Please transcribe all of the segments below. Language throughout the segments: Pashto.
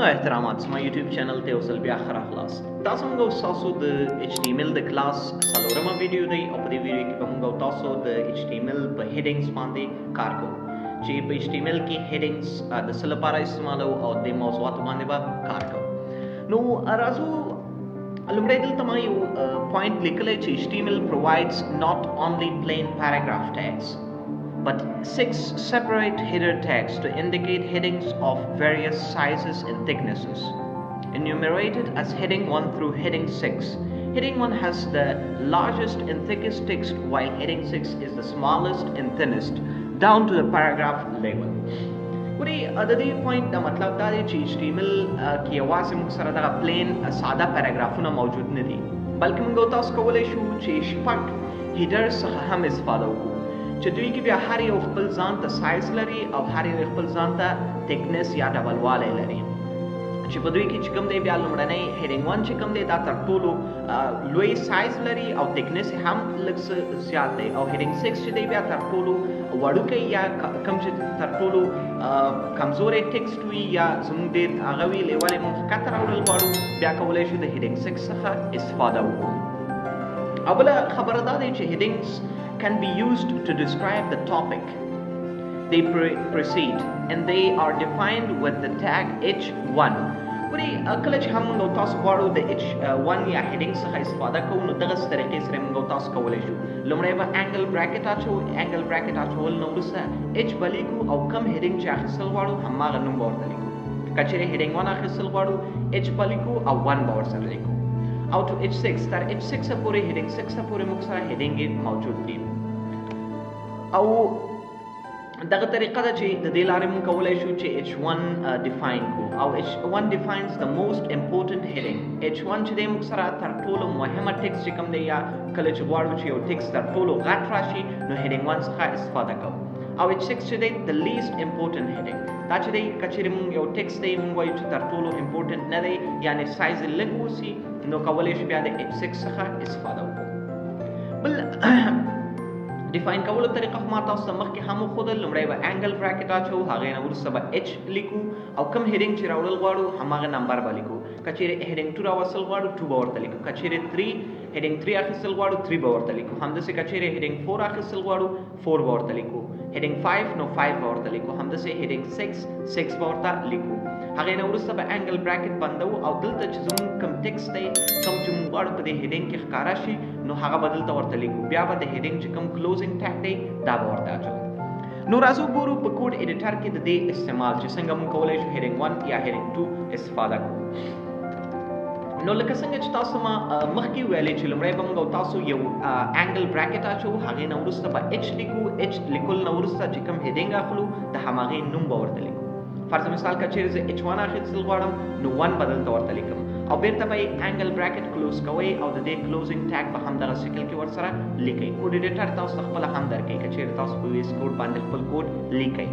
درنو احترامات زما یوټیوب چینل ته اوسل بیا خره خلاص تاسو موږ تاسو د HTML د کلاس څلورمه ویډیو دی او په دې ویډیو کې به موږ تاسو د HTML په هیډینګز باندې کار کوو چې په HTML کې هیډینګز د څه لپاره استعمالو او د موضوعاتو باندې به کار کوو نو راځو لومړی دلته ما یو پوینټ لیکلی چې HTML provides not only plain paragraph tags but 6 separate header tags to indicate headings of various sizes and thicknesses, enumerated as heading 1 through heading 6. Heading 1 has the largest and thickest text, while heading 6 is the smallest and thinnest, down to the paragraph level. ګورئ د دې پوینټ دا مطلب دا دی چې HTML کې یوازې موږ سره دغه پلین ساده پیراګرافونه موجود نه دي بلکې موږ تاسو کولی شو چې شپږ هیډر څخه هم استفاده وکړو چې دوی کې بیا هر یو خپل ځان ته سایز لري او هر یو خپل ځان ته تکنس یا ډبلوالی لري چې په دوی کې چې کوم دی بیا لومړنی هیډینګ 1 چې کوم دی دا تر ټولو لوی سایز لري او تکنس هم لږ زیات دی او هیډینګ 6 چې دی بیا تر ټولو وړوکی یا کوم چې تر ټولو کمزوری ټکسټ وي یا زموږ ډېر هغه وي لیول یې موږ ښکته راوړل غواړو بیا کولی شو د هیډینګ 6 څخه استفاده وکړو او بله خبره دا دی چې هیډینګز can be used to describe the topic they precede and they are defined with the tag h1 ګورئ کله چې هم موږ تاسو غواړو د h1 یا هیډینګ څخه استفاده کوو نو دغسې طریقې سره موږ تاسو کولی شو لومړی به انګل براکټ اچوو انګل براکټ اچول نه وروسته h به لیکو او کم هیډینګ چې اخیستل غواړو هماغه نوم به ورته لیکو که چیرې هیډینګ 1 اخیستل غواړو h به لیکو او 1 به ورسره لیکو او to h6 تر h6 پورې هیډینګ 6 پورې موږ سره هیډینګ موجود دي او دغه طریقه ده چې د دې لارې موږ کولی شو چې h1 define کو او h1 defines the most important heading h1 چې دی موږ سره تر ټولو مهمه ټکس چې کوم دی یا کله چې غواړو چې یو ټکس تر ټولو غټ راشي نو heading 1 څخه استفاده کوو او h6 چې دی the least important heading دا چې دی که چیرې موږ یو ټکس دی موږ وایو چې تر ټولو امپورټنټ نه دی یعنې سایز یې لږ اوسي نو کولی شو بیا د h6 څخه استفاده وکړو بل ډیفاین کولو طریقه خو ما تاسو ته مخکې هم وښودل لومړی به انګل براکټ اچوو هغې نه وروسته به اچ لیکو او کوم هیډینګ چې راوړل غواړو هماغه نمبر به لیکو که چیرې هیډینګ 2 راوستل غواړو 2 به ورته لیکو که چیرې هیډینګ 3 اخیستل غواړو 3 به ورته لیکو همداسې که چیرې هیډینګ 4 اخیستل غواړو 4 به ورته لیکو هیډینګ 5 نو 5 به ورته لیکو همداسې هیډینګ 6 به ورته لیکو هغې نه وروسته به انګل براکټ بندو او دلته چې زموږ کوم ټکس دی کوم چې موږ غواړو په دې هیډینګ کې ښکاره شي نو هغه به دلته ورته لیکو بیا به د هیډینګ چې کوم کلوزینګ ټیګ دی دا به ورته اچوو نو راځو ګورو په کوډ ایډیټر کې د دې استعمال چې څنګه موږ کولی شو هیډینګ 1 یا هیډینګ 2 استفاده کړو نو لکه څنګه چې تاسو ما مخکې ویلې چې لومړی به موږ تاسو یو انګل براکټ اچوو هغې نه وروسته به اچ لیکو اچ لیکل نه وروسته چې کوم هیډینګ اخلو د هماغې نوم به ورته لیکو فرض مثال که چیرې زه h1 اخیستل غواړم نو 1 به دلته ورته لیکم او بیرته به یې انګل براکټ کلوز کوئ او د دې کلوزینګ ټیګ به همدغه شکل کې ورسره لیکئ کوډ ایډیټر تاسو ته خپله هم درکوي که چیرې تاسو په ویس کوډ باندې خپل کوډ لیکئ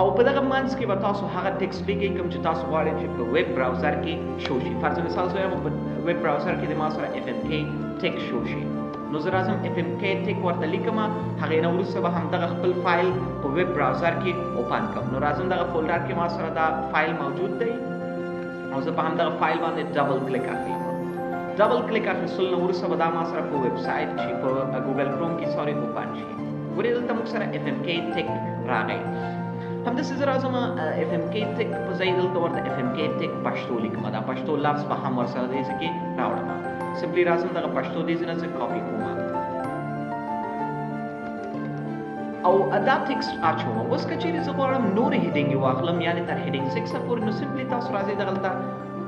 او په دغه منځ کې به تاسو هغه ټکسټ لیکئ کوم چې تاسو غواړئ چې په ویب براوزر کې شو شي فرض مثال زه وایم په ویب براوزر کې د ما سره FMK ټیک شو شي نو زه راځم FMK ټیک ورته لیکم هغې نه وروسته به همدغه خپل فایل په ویب براوزر کې اوپن کړم نو راځم دغه فولډر کې ما سره دا فایل موجود دی او زه په همدغه فایل باندې ډبل کلیک اخلم ډبل کلیک اخیستل نه وروسته به دا ما سره په ویب سایټ چې په ګوګل کروم کې اوپن شي ګورئ دلته موږ سره FMK ټیک راغی همداسې زه راځم FMK ټیک په ځای دلته ورته FMK ټیک پښتو لیکم دا پښتو لفظ به هم ورسره دې ځای کې راوړم سمپلی راځم دغه پښتو دې ځای نه زه کاپي کوم او دا ټکسټ اچوم اوس که چیرې زه غواړم نورې هیډینګ یې واخلم یعنې تر هیډینګ 6 پورې نو سمپلی تاسو راځئ دغلته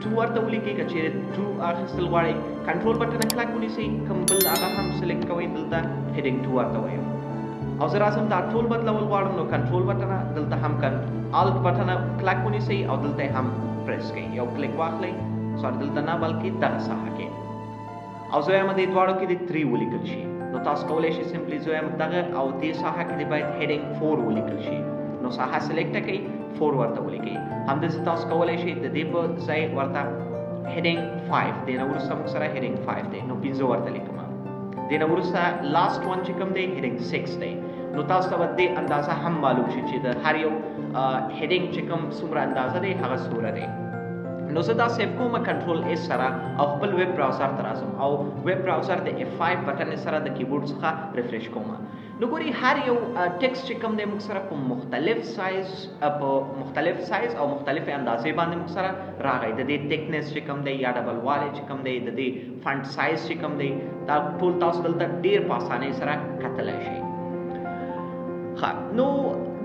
2 ورته ولیکئ که چیرې 2 اخیستل غواړئ کنټرول بټن کلک ونیسئ کوم بل هغه هم سلیکټ کوئ دلته هیډینګ 2 ورته وایم او زه راځم دا ټول بدلول غواړم نو کنټرول بټن دلته هم الټ بټن کلک ونیسئ او دلته هم پریس کړئ یو کلیک واخلئ سوري دلته نه بلکې دغه ساحه کې او زه وایم دې دواړو کې د 3 ولیکل شي نو تاسو کولی شئ سمپلی زه وایم دغه او دې ساحه کې باید هیډینګ 4 ولیکل شي نو ساحه سلیکټ کړئ 4 ورته ولیکئ همداسې تاسو کولی شئ د دې په ځای ورته هیډینګ 5 دې نه وروسته موږ سره هیډینګ 5 دی نو 15 ورته لیکم دې نه وروسته لاست ون چې کوم دی هیډینګ 6 دی نو تاسو ته به دې اندازه هم معلوم شي چې د هر یو هیډینګ چې کوم څومره اندازه دی هغه څومره دی نو زه دا سیف کوم کنټرول اس سره او خپل ویب براوزر ته راځم او ویب براوزر د F5 بټن سره د کیبورډ څخه ریفریش کوم. نو ګوري هر یو ټیکسټ چې کوم دی موږ سره په مختلف سایز او مختلف اندازې باندې موږ سره راغی. د دې تھکنس چې کوم دی یا ډبل والی چې کوم دی د دې فونټ سایز چې کوم دی دا ټول تاسو دلته ډیر په اسانۍ سره کتلی شئ. نو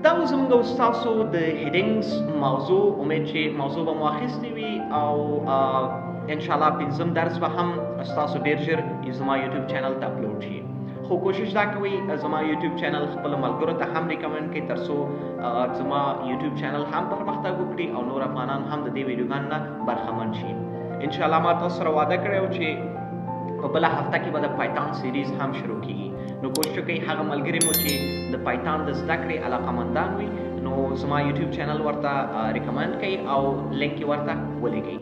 دا اوس زموږ ستاسو د هیډینګز موضوع. امید چې موضوع به مو اخیستې وي او انشاءالله پنځم درس به هم ستاسو ډېر ژر زما یوټیوب چینل ته اپلوډ شي. خو کوشش دا کوئ زما یوټیوب چینل خپلو ملګرو ته هم ریکمنډ کړئ تر څو زما یوټیوب چینل هم پرمختګ وکړي او نور افغانان هم د دې ویډیوګانو نه برخمن شي. انشاءالله ما تاسو سره وعده کړی و چې په بله هفته کې به د پایتان سیریز هم شروع کیږي. نو کوشش وکړئ هغه ملګري مو چې د پایتان د زده کړې علاقمندان وي نو زما یوټیوب چینل ورته ریکمنډ کړئ او لینک یې ورته ولیږئ.